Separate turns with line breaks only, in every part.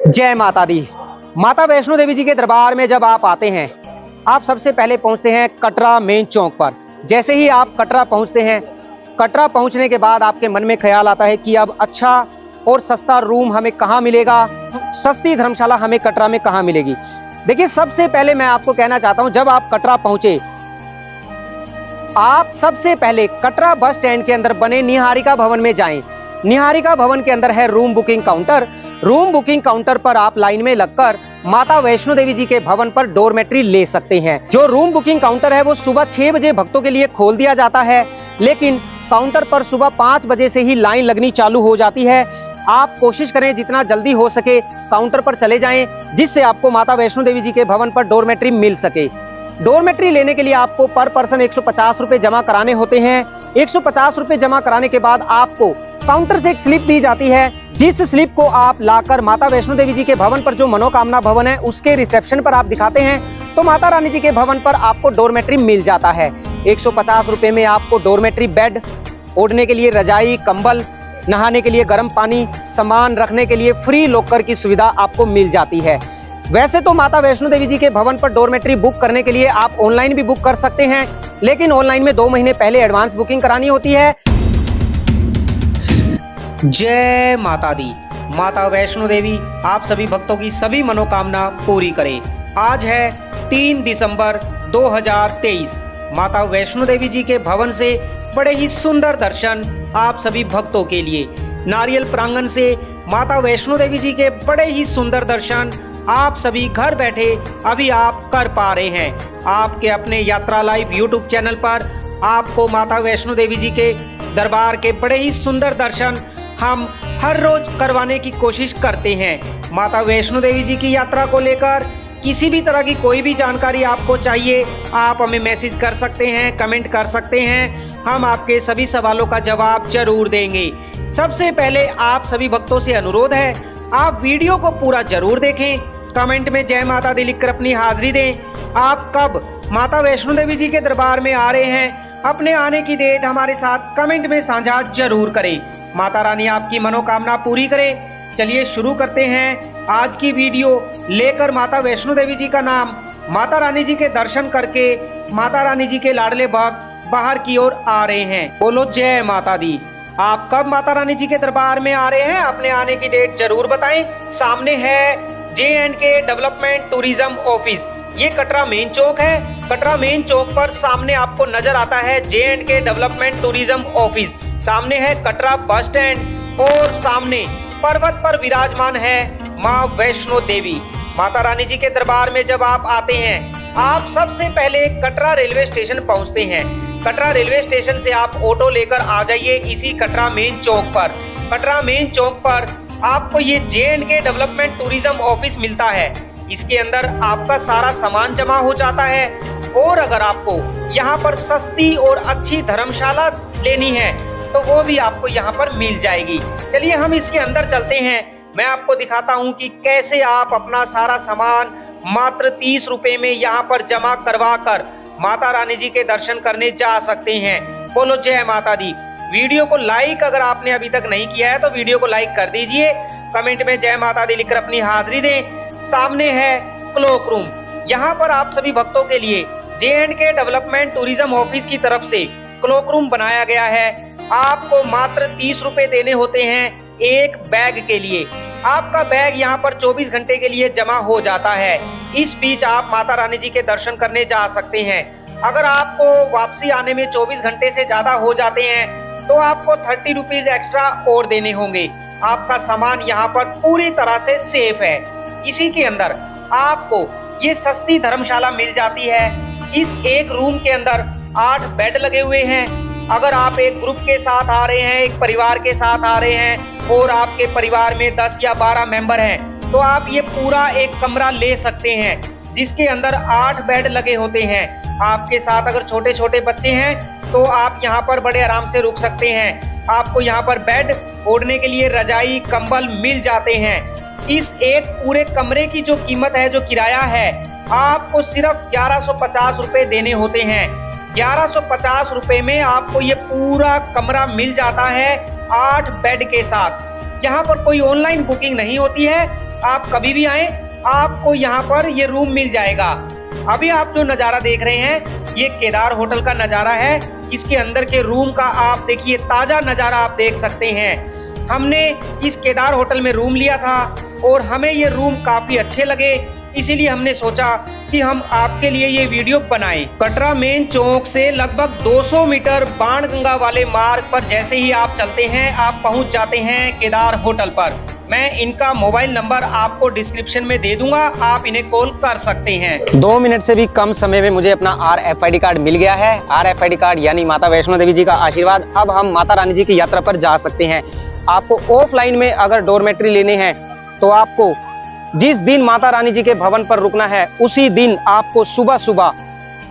जय माता दी। माता वैष्णो देवी जी के दरबार में जब आप आते हैं, आप सबसे पहले पहुंचते हैं कटरा मेन चौक पर। जैसे ही आप कटरा पहुंचते हैं, कटरा पहुंचने के बाद आपके मन में ख्याल आता है कि अब अच्छा और सस्ता रूम हमें कहां मिलेगा, सस्ती धर्मशाला हमें कटरा में कहां मिलेगी। देखिए, सबसे पहले मैं आपको कहना चाहता हूं, जब आप कटरा पहुंचे, आप सबसे पहले कटरा बस स्टैंड के अंदर बने निहारिका भवन में जाएं। निहारिका भवन के अंदर है room booking counter. Room booking counter पर आप लाइन में लगकर माता वैष्णो देवी जी के भवन पर डोरमेट्री ले सकते हैं। जो रूम बुकिंग काउंटर है वो सुबह 6 बजे भक्तों के लिए खोल दिया जाता है, लेकिन काउंटर पर सुबह 5 बजे से ही लाइन लगनी चालू हो जाती है। आप कोशिश करें जितना जल्दी हो सके काउंटर पर चले जाएं, जिससे आपको माता वैष्णो देवी जी के भवन पर डोरमेट्री मिल सके। डोरमेट्री लेने के लिए आपको पर पर्सन 150 रुपए जमा कराने होते हैं। 150 रुपए जमा कराने के बाद आपको काउंटर से एक स्लिप दी जाती है, जिस स्लिप को आप लाकर माता वैष्णो देवी जी के भवन पर, जो मनोकामना भवन है, उसके रिसेप्शन पर आप दिखाते हैं, तो माता रानी जी के भवन पर आपको डोरमेट्री मिल जाता है। 150 रुपए में आपको डोरमेट्री, बेड, ओढ़ने के लिए रजाई, कंबल, नहाने के लिए गर्म पानी, सामान रखने के लिए फ्री लॉकर की सुविधा आपको मिल जाती है। वैसे तो माता वैष्णो देवी जी के भवन पर डोरमेट्री बुक करने के लिए आप ऑनलाइन भी बुक कर सकते हैं, लेकिन ऑनलाइन में 2 महीने पहले एडवांस बुकिंग करानी होती है। जय माता दी। माता वैष्णो देवी आप सभी भक्तों की सभी मनोकामना पूरी करे। आज है 3 दिसंबर 2023। माता वैष्णो देवी जी के भवन से बड़े ही सुंदर दर्शन आप सभी भक्तों के लिए। नारियल प्रांगण से माता वैष्णो देवी जी के बड़े ही सुंदर दर्शन आप सभी घर बैठे अभी आप कर पा रहे हैं। आपके अपने यात्रा लाइव यूट्यूब चैनल पर आपको माता वैष्णो देवी जी के दरबार के बड़े ही सुंदर दर्शन हम हर रोज करवाने की कोशिश करते हैं। माता वैष्णो देवी जी की यात्रा को लेकर किसी भी तरह की कोई भी जानकारी आपको चाहिए, आप हमें मैसेज कर सकते हैं, कमेंट कर सकते हैं। हम आपके सभी सवालों का जवाब जरूर देंगे। सबसे पहले आप सभी भक्तों से अनुरोध है, आप वीडियो को पूरा जरूर देखें। कमेंट में जय माता दी लिखकर अपनी हाजिरी दें। आप कब माता वैष्णो देवी जी के दरबार में आ रहे हैं, अपने आने की डेट हमारे साथ कमेंट में साझा जरूर करें। माता रानी आपकी मनोकामना पूरी करे। चलिए शुरू करते हैं आज की वीडियो। लेकर माता वैष्णो देवी जी का नाम, माता रानी जी के दर्शन करके माता रानी जी के लाडले भक्त बाहर की ओर आ रहे हैं। बोलो जय माता दी। आप कब माता रानी जी के दरबार में आ रहे हैं, अपने आने की डेट जरूर बताएं। सामने है J&K डेवलपमेंट टूरिज्म ऑफिस। ये कटरा मेन चौक है। कटरा मेन चौक पर सामने आपको नजर आता है J&K डेवलपमेंट टूरिज्म ऑफिस। सामने है कटरा बस स्टैंड और सामने पर्वत पर विराजमान है माँ वैष्णो देवी। माता रानी जी के दरबार में जब आप आते हैं, आप सबसे पहले कटरा रेलवे स्टेशन पहुंचते हैं। कटरा रेलवे स्टेशन से आप ऑटो लेकर आ जाइए इसी कटरा मेन चौक पर। कटरा मेन चौक पर आपको ये J&K डेवलपमेंट टूरिज्म ऑफिस मिलता है। इसके अंदर आपका सारा सामान जमा हो जाता है, और अगर आपको यहाँ पर सस्ती और अच्छी धर्मशाला लेनी है तो वो भी आपको यहाँ पर मिल जाएगी। चलिए हम इसके अंदर चलते हैं। मैं आपको दिखाता हूँ कि कैसे आप अपना सारा सामान मात्र 30 रुपए में यहाँ पर जमा करवा कर माता रानी जी के दर्शन करने जा सकते हैं। बोलो जय माता दी। वीडियो को लाइक अगर आपने अभी तक नहीं किया है तो वीडियो को लाइक कर दीजिए। कमेंट में जय माता दी लिखकर अपनी हाजिरी दें। सामने है क्लॉक रूम। यहाँ पर आप सभी भक्तों के लिए J&K डेवलपमेंट टूरिज्म ऑफिस की तरफ से क्लॉक रूम बनाया गया है। आपको मात्र 30 रुपए देने होते हैं एक बैग के लिए। आपका बैग यहाँ पर 24 घंटे के लिए जमा हो जाता है। इस बीच आप माता रानी जी के दर्शन करने जा सकते हैं। अगर आपको वापसी आने में 24 घंटे से ज्यादा हो जाते हैं तो आपको 30 रुपीज एक्स्ट्रा और देने होंगे। आपका सामान यहाँ पर पूरी तरह से सेफ है। इसी के अंदर आपको ये सस्ती धर्मशाला मिल जाती है। इस एक रूम के अंदर 8 बेड लगे हुए हैं। अगर आप एक ग्रुप के साथ आ रहे हैं, एक परिवार के साथ आ रहे हैं और आपके परिवार में 10 या 12 मेंबर हैं, तो आप ये पूरा एक कमरा ले सकते हैं, जिसके अंदर 8 बेड लगे होते हैं। आपके साथ अगर छोटे छोटे बच्चे हैं तो आप यहाँ पर बड़े आराम से रुक सकते हैं। आपको यहाँ पर बेड, ओढ़ने के लिए रजाई, कंबल मिल जाते हैं। इस एक पूरे कमरे की जो कीमत है, जो किराया है, आपको सिर्फ 1150 रुपए देने होते हैं। 1150 रुपए में आपको ये पूरा कमरा मिल जाता है 8 बेड के साथ। यहाँ पर कोई ऑनलाइन बुकिंग नहीं होती है। आप कभी भी आए, आपको यहाँ पर ये रूम मिल जाएगा। अभी आप जो नज़ारा देख रहे हैं ये केदार होटल का नज़ारा है। इसके अंदर के रूम का आप देखिए ताज़ा नज़ारा आप देख सकते हैं। हमने इस केदार होटल में रूम लिया था और हमें ये रूम काफ़ी अच्छे लगे, इसीलिए हमने सोचा कि हम आपके लिए ये वीडियो बनाएं। कटरा मेन चौक से लगभग 200 मीटर बाणगंगा वाले मार्ग पर जैसे ही आप चलते हैं आप पहुंच जाते हैं केदार होटल पर। मैं इनका मोबाइल नंबर आपको डिस्क्रिप्शन में दे दूंगा, आप इन्हें कॉल कर सकते हैं।
2 मिनट से भी कम समय में मुझे अपना RFID कार्ड मिल गया है। RFID कार्ड यानी माता वैष्णो देवी जी का आशीर्वाद। अब हम माता रानी जी की यात्रा पर जा सकते हैं। आपको ऑफलाइन में अगर डॉर्मेट्री लेने हैं तो आपको जिस दिन माता रानी जी के भवन पर रुकना है उसी दिन आपको सुबह सुबह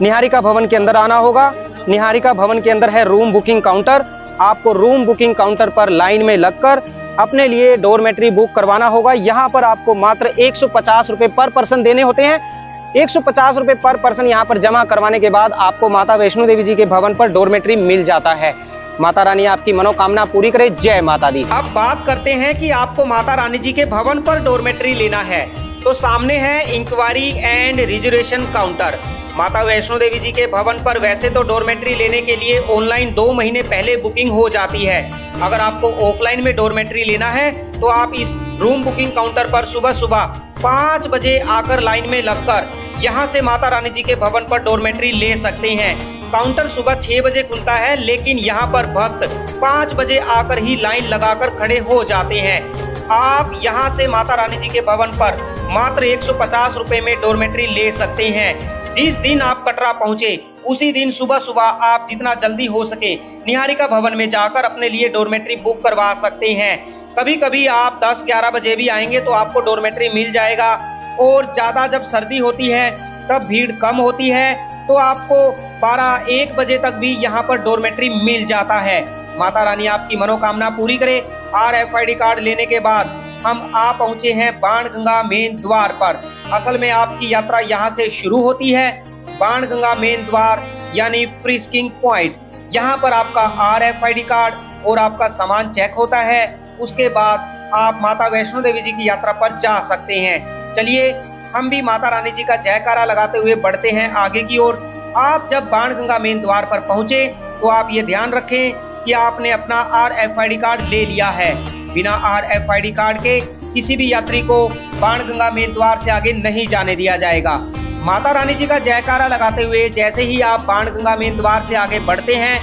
निहारिका भवन के अंदर आना होगा। निहारिका भवन के अंदर है रूम बुकिंग काउंटर। आपको रूम बुकिंग काउंटर पर लाइन में लगकर अपने लिए डॉर्मेट्री बुक करवाना होगा। यहाँ पर आपको मात्र 150 रुपये पर पर्सन देने होते हैं। 150 रुपये पर पर्सन यहाँ पर जमा करवाने के बाद आपको माता वैष्णो देवी जी के भवन पर डॉर्मेट्री मिल जाता है। माता रानी आपकी मनोकामना पूरी करे। जय माता दी।
अब बात करते हैं कि आपको माता रानी जी के भवन पर डॉर्मेट्री लेना है तो सामने है इंक्वायरी एंड रिजर्वेशन काउंटर। माता वैष्णो देवी जी के भवन पर वैसे तो डॉर्मेट्री लेने के लिए ऑनलाइन 2 महीने पहले बुकिंग हो जाती है। अगर आपको ऑफलाइन में डॉर्मेट्री लेना है तो आप इस रूम बुकिंग काउंटर पर सुबह सुबह 5 बजे आकर लाइन में लगकर यहाँ से माता रानी जी के भवन पर डॉर्मेट्री ले सकते हैं। काउंटर सुबह 6 बजे खुलता है, लेकिन यहाँ पर भक्त 5 बजे आकर ही लाइन लगाकर खड़े हो जाते हैं। आप यहाँ से माता रानी जी के भवन पर मात्र 150 रुपए में डॉर्मेट्री ले सकते हैं। जिस दिन आप कटरा पहुँचे उसी दिन सुबह सुबह आप जितना जल्दी हो सके निहारिका भवन में जाकर अपने लिए डॉर्मेट्री बुक करवा सकते हैं। कभी कभी आप 10-11 बजे भी आएंगे तो आपको डॉर्मेट्री मिल जाएगा। और ज़्यादा जब सर्दी होती है तब भीड़ कम होती है तो आपको 12-1 बजे तक भी यहाँ पर डॉर्मेट्री मिल जाता है। माता रानी आपकी मनोकामना पूरी करे। RFID कार्ड लेने के बाद हम आ पहुँचे हैं बाणगंगा मेन द्वार पर। असल में आपकी यात्रा यहाँ से शुरू होती है। बाणगंगा मेन द्वार यानी फ्रिस्किंग पॉइंट। यहाँ पर आपका RFID कार्ड और आपका सामान चेक होता है। उसके बाद आप माता वैष्णो देवी जी की यात्रा पर जा सकते हैं। चलिए हम भी माता रानी जी का जयकारा लगाते हुए बढ़ते हैं आगे की ओर। आप जब बाणगंगा मेन द्वार पर पहुंचे तो आप ये ध्यान रखें कि आपने अपना RFID कार्ड ले लिया है। बिना RFID कार्ड के किसी भी यात्री को बाणगंगा मेन द्वार से आगे नहीं जाने दिया जाएगा। माता रानी जी का जयकारा लगाते हुए जैसे ही आप बाणगंगा मेन द्वार से आगे बढ़ते हैं,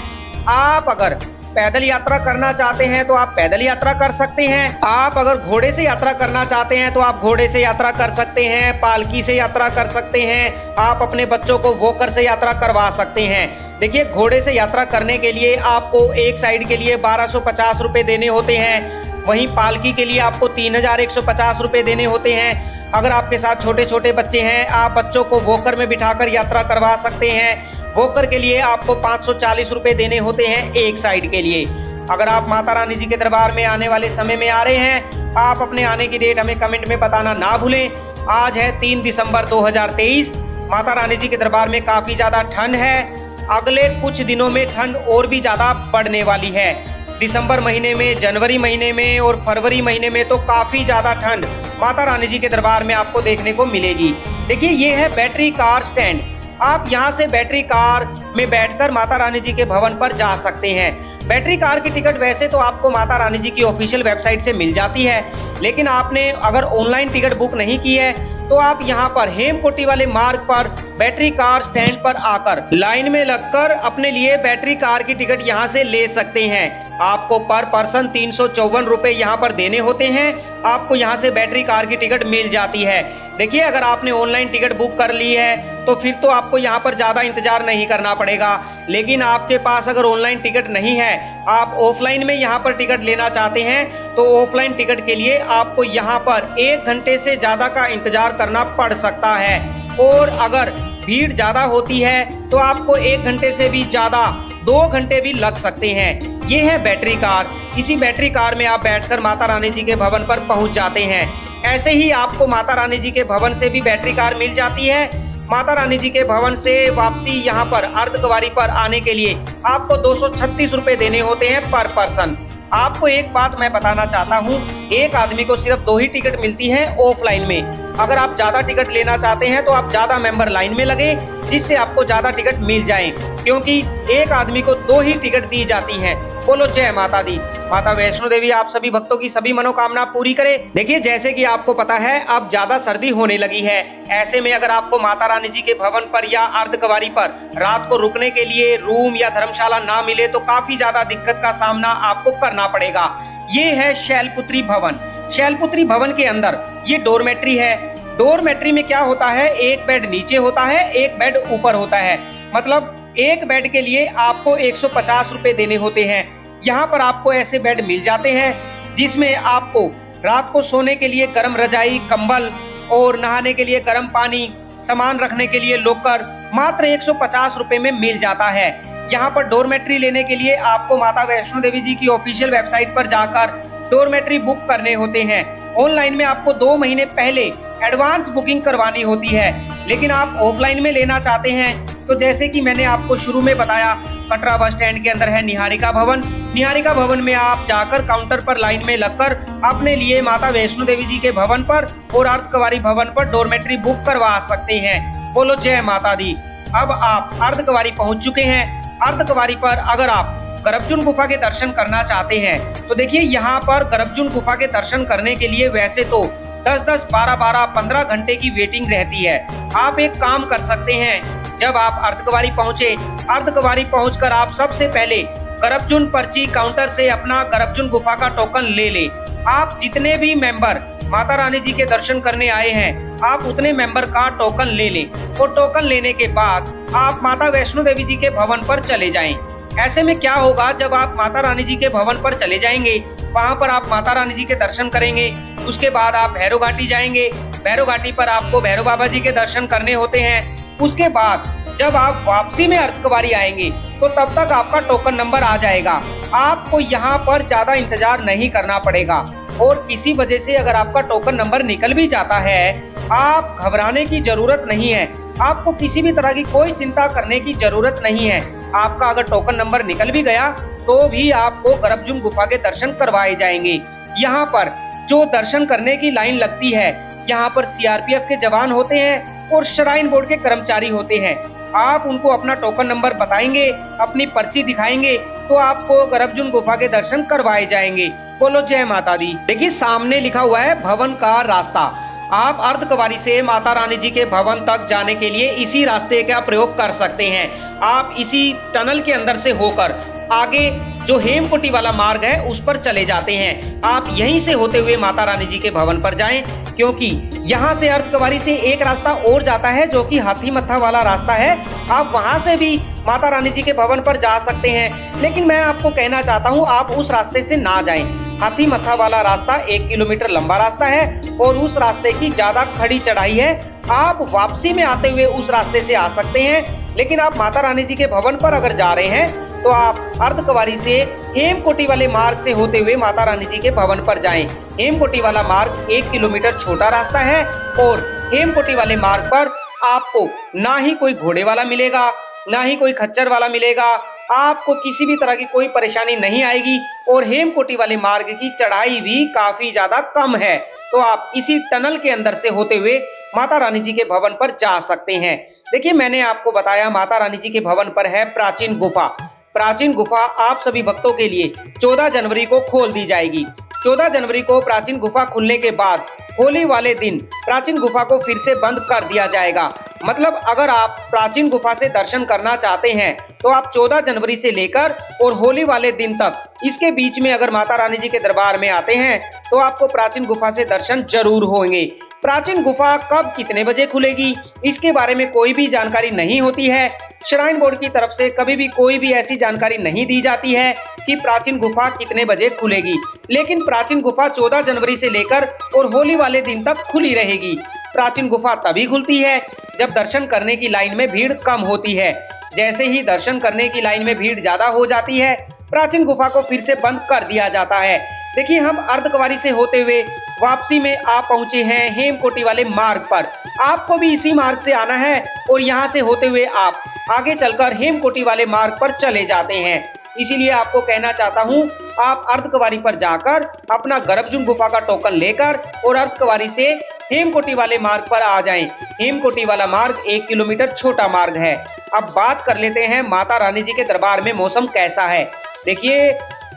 आप अगर पैदल यात्रा करना चाहते हैं तो आप पैदल यात्रा कर सकते हैं। आप अगर घोड़े से यात्रा करना चाहते हैं तो आप घोड़े से यात्रा कर सकते हैं। पालकी से यात्रा कर सकते हैं। आप अपने बच्चों को वॉकर से यात्रा करवा सकते हैं। देखिए, घोड़े से यात्रा करने के लिए आपको एक साइड के लिए 1250 रुपये देने होते हैं। वहीं पालकी के लिए आपको 3150 रुपये देने होते हैं। अगर आपके साथ छोटे छोटे बच्चे हैं, आप बच्चों को वॉकर में बिठाकर यात्रा करवा सकते हैं। वॉकर के लिए आपको 540 रुपये देने होते हैं एक साइड के लिए। अगर आप माता रानी जी के दरबार में आने वाले समय में आ रहे हैं, आप अपने आने की डेट हमें कमेंट में बताना ना भूलें। आज है 3 दिसंबर 2023। माता रानी जी के दरबार में काफ़ी ज़्यादा ठंड है। अगले कुछ दिनों में ठंड और भी ज़्यादा बढ़ने वाली है। दिसंबर महीने में, जनवरी महीने में और फरवरी महीने में तो काफ़ी ज़्यादा ठंड माता रानी जी के दरबार में आपको देखने को मिलेगी। देखिए, ये है बैटरी कार स्टैंड। आप यहाँ से बैटरी कार में बैठकर माता रानी जी के भवन पर जा सकते हैं। बैटरी कार की टिकट वैसे तो आपको माता रानी जी की ऑफिशियल वेबसाइट से मिल जाती है, लेकिन आपने अगर ऑनलाइन टिकट बुक नहीं की है तो आप यहाँ पर हेमकोटी वाले मार्ग पर बैटरी कार स्टैंड पर आकर लाइन में लगकर अपने लिए बैटरी कार की टिकट यहाँ से ले सकते हैं। आपको पर पर्सन 354 रुपये यहाँ पर देने होते हैं। आपको यहाँ से बैटरी कार की टिकट मिल जाती है। देखिए, अगर आपने ऑनलाइन टिकट बुक कर ली है तो फिर तो आपको यहाँ पर ज़्यादा इंतजार नहीं करना पड़ेगा। लेकिन आपके पास अगर ऑनलाइन टिकट नहीं है, आप ऑफलाइन में यहाँ पर टिकट लेना चाहते हैं, तो ऑफलाइन टिकट के लिए आपको यहाँ पर 1 घंटे से ज़्यादा का इंतजार करना पड़ सकता है। और अगर भीड़ ज़्यादा होती है तो आपको 1 घंटे से भी ज़्यादा 2 घंटे भी लग सकते हैं। ये है बैटरी कार। इसी बैटरी कार में आप बैठकर माता रानी जी के भवन पर पहुंच जाते हैं। ऐसे ही आपको माता रानी जी के भवन से भी बैटरी कार मिल जाती है। माता रानी जी के भवन से वापसी यहाँ पर अर्धकुंवारी पर आने के लिए आपको 236 रुपये देने होते हैं पर पर्सन। आपको एक बात मैं बताना चाहता हूँ, एक आदमी को सिर्फ 2 ही टिकट मिलती है ऑफलाइन में। अगर आप ज्यादा टिकट लेना चाहते हैं तो आप ज्यादा मेंबर लाइन में लगे, जिससे आपको ज्यादा टिकट मिल जाए, क्योंकि एक आदमी को 2 ही टिकट दी जाती हैं। बोलो जय माता दी। माता वैष्णो देवी आप सभी भक्तों की सभी मनोकामना पूरी करे। देखिए, जैसे कि आपको पता है अब ज्यादा सर्दी होने लगी है। ऐसे में अगर आपको माता रानी जी के भवन पर या अर्धकुंवारी पर रात को रुकने के लिए रूम या धर्मशाला ना मिले तो काफी ज्यादा दिक्कत का सामना आपको करना पड़ेगा। ये है शैलपुत्री भवन। शैलपुत्री भवन के अंदर ये डोरमेट्री है। डोरमेट्री में क्या होता है, एक बेड नीचे होता है, एक बेड ऊपर होता है। मतलब एक बेड के लिए आपको 150 रुपए देने होते हैं। यहाँ पर आपको ऐसे बेड मिल जाते हैं जिसमें आपको रात को सोने के लिए गर्म रजाई, कंबल और नहाने के लिए गर्म पानी, सामान रखने के लिए लॉकर मात्र 150 रुपए में मिल जाता है। यहाँ पर डोरमेट्री लेने के लिए आपको माता वैष्णो देवी जी की ऑफिशियल वेबसाइट पर जाकर डोरमेट्री बुक करने होते हैं। ऑनलाइन में आपको 2 महीने पहले एडवांस बुकिंग करवानी होती है। लेकिन आप ऑफलाइन में लेना चाहते हैं तो जैसे कि मैंने आपको शुरू में बताया, कटरा बस स्टैंड के अंदर है निहारिका भवन। निहारिका भवन में आप जाकर काउंटर पर लाइन में लगकर अपने लिए माता वैष्णो देवी जी के भवन पर और अर्धकुंवारी भवन पर डोरमेट्री बुक करवा सकते हैं। बोलो जय माता दी। अब आप अर्धकुंवारी पहुंच चुके हैं। अर्धकुंवारी पर अगर आप गर्भजून गुफा के दर्शन करना चाहते हैं तो देखिए, यहाँ पर गर्भजून गुफा के दर्शन करने के लिए वैसे तो 10-10, 12-12, 15 घंटे की वेटिंग रहती है। आप एक काम कर सकते हैं, जब आप अर्धकुंवारी पहुंचे, अर्धकुंवारी पहुंचकर आप सबसे पहले गर्भजून पर्ची काउंटर से अपना गर्भजून गुफा का टोकन ले ले। आप जितने भी मेंबर माता रानी जी के दर्शन करने आए हैं, आप उतने मेंबर का टोकन ले ले और टोकन लेने के बाद आप माता वैष्णो देवी जी के भवन पर चले जाएं। ऐसे में क्या होगा, जब आप माता रानी जी के भवन पर चले जाएंगे, वहां पर आप माता रानी जी के दर्शन करेंगे। उसके बाद आप भैरव घाटी जाएंगे। भैरव घाटी पर आपको भैरव बाबा जी के दर्शन करने होते हैं। उसके बाद जब आप वापसी में अर्धकुंवारी आएंगे तो तब तक आपका टोकन नंबर आ जाएगा। आपको यहाँ पर ज्यादा इंतजार नहीं करना पड़ेगा। और किसी वजह से अगर आपका टोकन नंबर निकल भी जाता है, आप घबराने की जरूरत नहीं है। आपको किसी भी तरह की कोई चिंता करने की जरूरत नहीं है। आपका अगर टोकन नंबर निकल भी गया तो भी आपको गर्भजून गुफा के दर्शन करवाए जाएंगे। यहाँ पर जो दर्शन करने की लाइन लगती है, यहाँ पर सीआरपीएफ के जवान होते हैं और श्राइन बोर्ड के कर्मचारी होते हैं। आप उनको अपना टोकन नंबर बताएंगे, अपनी पर्ची दिखाएंगे तो आपको गर्भजून गुफा के दर्शन करवाए जाएंगे। बोलो जय माता दी। देखिए, सामने लिखा हुआ है भवन का रास्ता। आप अर्धकुंवारी से माता रानी जी के भवन तक जाने के लिए इसी रास्ते का प्रयोग कर सकते हैं। आप इसी टनल के अंदर से होकर आगे जो हेमकुटी वाला मार्ग है उस पर चले जाते हैं। आप यहीं से होते हुए माता रानी जी के भवन पर जाएं, क्योंकि यहाँ से अर्धकुंवारी से एक रास्ता और जाता है जो कि हाथी मत्था वाला रास्ता है। आप वहां से भी माता रानी जी के भवन पर जा सकते हैं। लेकिन मैं आपको कहना चाहता हूँ, आप उस रास्ते से ना जाएं। हाथी मत्था वाला रास्ता 1 किलोमीटर लंबा रास्ता है और उस रास्ते की ज्यादा खड़ी चढ़ाई है। आप वापसी में आते हुए उस रास्ते से आ सकते हैं। लेकिन आप माता रानी जी के भवन पर अगर जा रहे हैं तो आप अर्धकुंवारी से हेमकुटी वाले मार्ग से होते हुए माता रानी जी के भवन पर जाएं। हेमकुटी वाला मार्ग 1 किलोमीटर छोटा रास्ता है और हेमकुटी वाले मार्ग पर आपको ना ही कोई घोड़े वाला मिलेगा, ना ही कोई खच्चर वाला मिलेगा। आपको किसी भी तरह की कोई परेशानी नहीं आएगी और हेमकुटी वाले मार्ग की चढ़ाई भी काफी ज्यादा कम है। तो आप इसी टनल के अंदर से होते हुए माता रानी जी के भवन पर जा सकते हैं। देखिए, मैंने आपको बताया माता रानी जी के भवन पर है प्राचीन गुफा। प्राचीन गुफा आप सभी भक्तों के लिए 14 जनवरी को खोल दी जाएगी। 14 जनवरी को प्राचीन गुफा खुलने के बाद होली वाले दिन प्राचीन गुफा को फिर से बंद कर दिया जाएगा। मतलब अगर आप प्राचीन गुफा से दर्शन करना चाहते हैं तो आप 14 जनवरी से लेकर और होली वाले दिन तक इसके बीच में अगर माता रानी जी के दरबार में आते हैं तो आपको प्राचीन गुफा से दर्शन जरूर होंगे। प्राचीन गुफा कब कितने बजे खुलेगी इसके बारे में कोई भी जानकारी नहीं होती है। श्राइन बोर्ड की तरफ से कभी भी कोई भी ऐसी जानकारी नहीं दी जाती है कि प्राचीन गुफा कितने बजे खुलेगी। लेकिन प्राचीन गुफा 14 जनवरी से लेकर और होली वाले दिन तक खुली रहेगी। प्राचीन गुफा तभी खुलती है जब दर्शन करने की लाइन में भीड़ कम होती है। जैसे ही दर्शन करने की लाइन में भीड़ ज्यादा हो जाती है, प्राचीन गुफा को फिर से बंद कर दिया जाता है। देखिए, हम अर्धकुंवारी से होते हुए वापसी में आप पहुंचे हैं हेमकुटी वाले मार्ग पर। आपको भी इसी मार्ग से आना है और यहाँ से होते हुए आप आगे चलकर हेमकुटी वाले मार्ग पर चले जाते हैं। इसीलिए आपको कहना चाहता हूँ, आप अर्धकुंवारी पर जाकर अपना गर्भजून गुफा का टोकन लेकर और अर्धकुंवारी से हेमकोटी वाले मार्ग पर आ जाएं। हेमकोटी वाला मार्ग 1 किलोमीटर छोटा मार्ग है। अब बात कर लेते हैं माता रानी जी के दरबार में मौसम कैसा है। देखिए,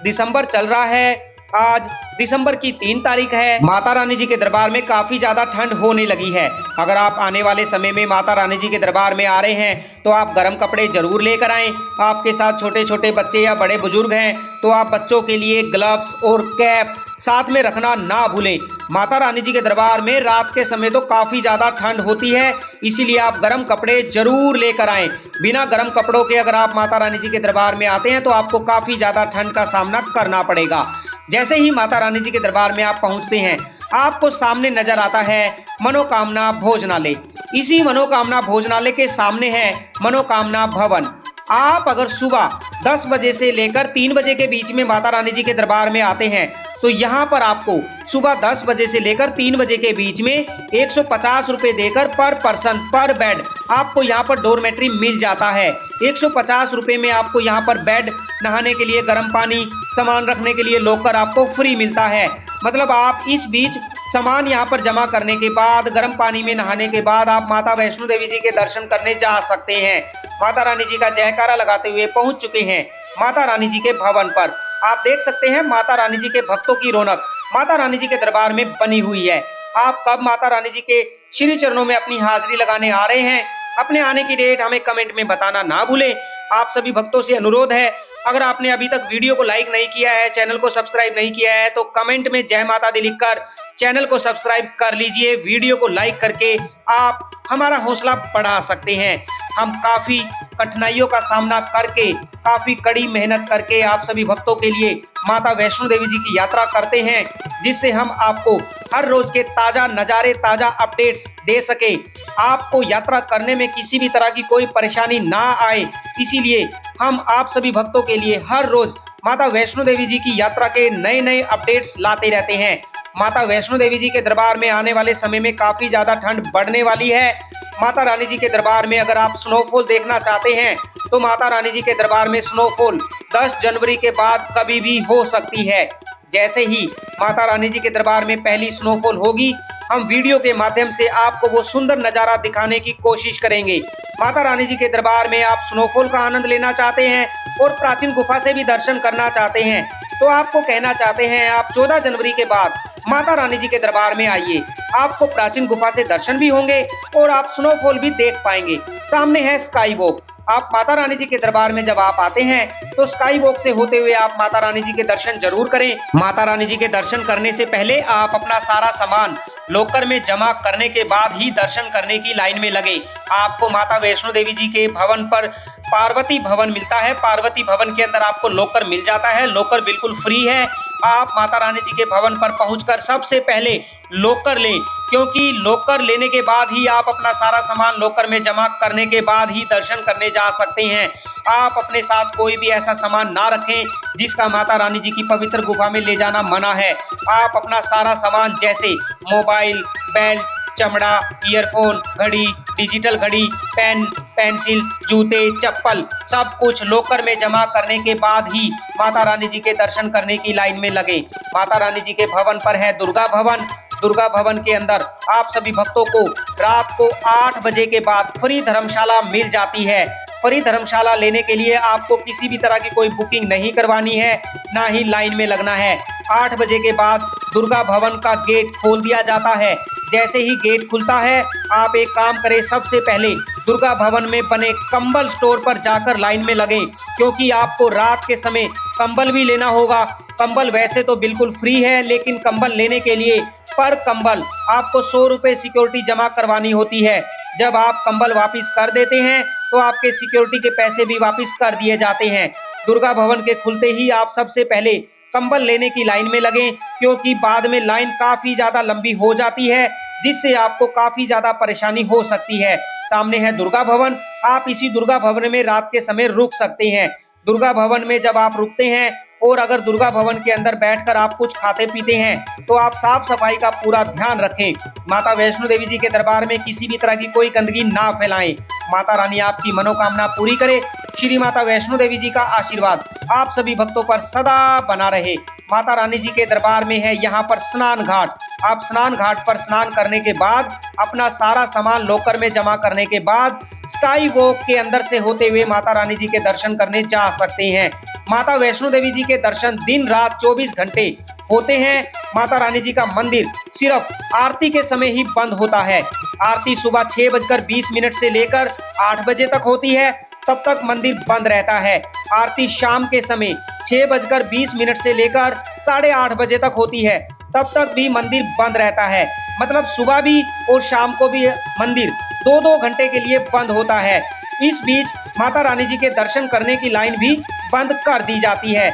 दिसंबर चल रहा है, आज दिसंबर की 3 तारीख है। माता रानी जी के दरबार में काफी ज्यादा ठंड होने लगी है। अगर आप आने वाले समय में माता रानी जी के दरबार में आ रहे हैं तो आप गर्म कपड़े जरूर लेकर आएं। आपके साथ छोटे छोटे बच्चे या बड़े बुजुर्ग हैं तो आप बच्चों के लिए ग्लव्स और कैप साथ में रखना ना भूलें। माता रानी जी के दरबार में रात के समय तो काफी ज्यादा ठंड होती है, इसीलिए आप गर्म कपड़े जरूर लेकर आएं। बिना गर्म कपड़ों के अगर आप माता रानी जी के दरबार में आते हैं तो आपको काफी ज्यादा ठंड का सामना करना पड़ेगा। जैसे ही माता रानी जी के दरबार में आप पहुंचते हैं, आपको सामने नजर आता है मनोकामना भोजनालय। इसी मनोकामना भोजनालय के सामने है मनोकामना भवन। आप अगर सुबह 10 बजे से लेकर 3 बजे के बीच में माता रानी जी के दरबार में आते हैं तो यहाँ पर आपको सुबह 10 बजे से लेकर 3 बजे के बीच में 150 रुपए देकर पर पर्सन पर बेड आपको यहाँ पर डोरमेट्री मिल जाता है। 150 रुपए में आपको यहाँ पर बेड, नहाने के लिए गर्म पानी, सामान रखने के लिए लॉकर आपको फ्री मिलता है। मतलब आप इस बीच सामान यहाँ पर जमा करने के बाद, गर्म पानी में नहाने के बाद आप माता वैष्णो देवी जी के दर्शन करने जा सकते हैं। माता रानी जी का जयकारा लगाते हुए पहुंच चुके हैं माता रानी जी के भवन पर। आप देख सकते हैं माता रानी जी के भक्तों की रौनक माता रानी जी के दरबार में बनी हुई है। आप कब माता रानी जी के श्री चरणों में अपनी हाजिरी लगाने आ रहे हैं, अपने आने की डेट हमें कमेंट में बताना ना भूलें। आप सभी भक्तों से अनुरोध है, अगर आपने अभी तक वीडियो को लाइक नहीं किया है, चैनल को सब्सक्राइब नहीं किया है तो कमेंट में जय माता दी लिखकर चैनल को सब्सक्राइब कर लीजिए। वीडियो को लाइक करके आप हमारा हौसला बढ़ा सकते हैं। हम काफी कठिनाइयों का सामना करके, काफी कड़ी मेहनत करके आप सभी भक्तों के लिए माता वैष्णो देवी जी की यात्रा करते हैं, जिससे हम आपको हर रोज के ताजा नजारे, ताजा अपडेट्स दे सके, आपको यात्रा करने में किसी भी तरह की कोई परेशानी ना आए। इसीलिए हम आप सभी भक्तों के लिए हर रोज माता वैष्णो देवी जी की यात्रा के नए नए अपडेट्स लाते रहते हैं। माता वैष्णो देवी जी के दरबार में आने वाले समय में काफी ज्यादा ठंड बढ़ने वाली है। माता रानी जी के दरबार में अगर आप स्नोफॉल देखना चाहते हैं तो माता रानी जी के दरबार में स्नोफॉल 10 जनवरी के बाद कभी भी हो सकती है। जैसे ही माता रानी जी के दरबार में पहली स्नोफॉल होगी, हम वीडियो के माध्यम से आपको वो सुंदर नजारा दिखाने की कोशिश करेंगे। माता रानी जी के दरबार में आप स्नोफॉल का आनंद लेना चाहते हैं और प्राचीन गुफा से भी दर्शन करना चाहते हैं तो आपको कहना चाहते हैं आप 14 जनवरी के बाद माता रानी जी के दरबार में आइए। आपको प्राचीन गुफा से दर्शन भी होंगे और आप स्नोफॉल भी देख पाएंगे। सामने है स्काई वॉक। आप माता रानी जी के दरबार में जब आप आते हैं तो स्काई वॉक से होते हुए आप माता रानी जी के दर्शन जरूर करें। माता रानी जी के दर्शन करने से पहले आप अपना सारा सामान लॉकर में जमा करने के बाद ही दर्शन करने की लाइन में लगे। आपको माता वैष्णो देवी जी के भवन पर पार्वती भवन मिलता है। पार्वती भवन के अंदर आपको लॉकर मिल जाता है। लॉकर बिल्कुल फ्री है। आप माता रानी जी के भवन पर पहुंचकर सबसे पहले लॉकर लें, क्योंकि लॉकर लेने के बाद ही आप अपना सारा सामान लॉकर में जमा करने के बाद ही दर्शन करने जा सकते हैं। आप अपने साथ कोई भी ऐसा सामान ना रखें जिसका माता रानी जी की पवित्र गुफा में ले जाना मना है। आप अपना सारा सामान जैसे मोबाइल, बेल्ट, चमड़ा, ईयरफोन, घड़ी, डिजिटल घड़ी, पेन, पेंसिल, जूते, चप्पल सब कुछ लॉकर में जमा करने के बाद ही माता रानी जी के दर्शन करने की लाइन में लगे। माता रानी जी के भवन पर है दुर्गा भवन। दुर्गा भवन के अंदर आप सभी भक्तों को रात को 8 बजे के बाद फ्री धर्मशाला मिल जाती है। फ्री धर्मशाला लेने के लिए आपको किसी भी तरह की कोई बुकिंग नहीं करवानी है, ना ही लाइन में लगना है। 8 बजे के बाद दुर्गा भवन का गेट खोल दिया जाता है। जैसे ही गेट खुलता है आप एक काम करें, सबसे पहले दुर्गा भवन में बने कंबल स्टोर पर जाकर लाइन में लगे, क्योंकि आपको रात के समय कंबल भी लेना होगा। कंबल वैसे तो बिल्कुल फ्री है, लेकिन कंबल लेने के लिए पर कंबल आपको 100 रुपए सिक्योरिटी जमा करवानी होती है। जब आप कंबल वापस कर देते हैं तो आपके सिक्योरिटी के पैसे भी वापस कर दिए जाते हैं। दुर्गा भवन के खुलते ही आप सबसे पहले कंबल लेने की लाइन में लगें, क्योंकि बाद में लाइन काफी ज्यादा लंबी हो जाती है, जिससे आपको काफी ज्यादा परेशानी हो सकती है। सामने है दुर्गा भवन। आप इसी दुर्गा भवन में रात के समय रुक सकते हैं। दुर्गा भवन में जब आप रुकते हैं और अगर दुर्गा भवन के अंदर बैठकर आप कुछ खाते पीते हैं तो आप साफ सफाई का पूरा ध्यान रखें। माता वैष्णो देवी जी के दरबार में किसी भी तरह की कोई गंदगी ना फैलाएं। माता रानी आपकी मनोकामना पूरी करे। श्री माता वैष्णो देवी जी का आशीर्वाद आप सभी भक्तों पर सदा बना रहे। माता रानी जी के दरबार में है यहाँ पर स्नान घाट। आप स्नान घाट पर स्नान करने के बाद अपना सारा सामान लॉकर में जमा करने के बाद स्काई वॉक के अंदर से होते हुए माता रानी जी के दर्शन करने जा सकते हैं। माता वैष्णो देवी जी के दर्शन दिन रात 24 घंटे होते हैं। माता रानी जी का मंदिर सिर्फ आरती के समय ही बंद होता है। आरती सुबह 6:20 से लेकर 8 बजे तक होती है, तब तक मंदिर बंद रहता है। आरती शाम के समय 6:20 से लेकर 8:30 बजे तक होती है, तब तक भी मंदिर बंद रहता है। मतलब सुबह भी और शाम को भी मंदिर 2-2 घंटे के लिए बंद होता है। इस बीच माता रानी जी के दर्शन करने की लाइन भी बंद कर दी जाती है।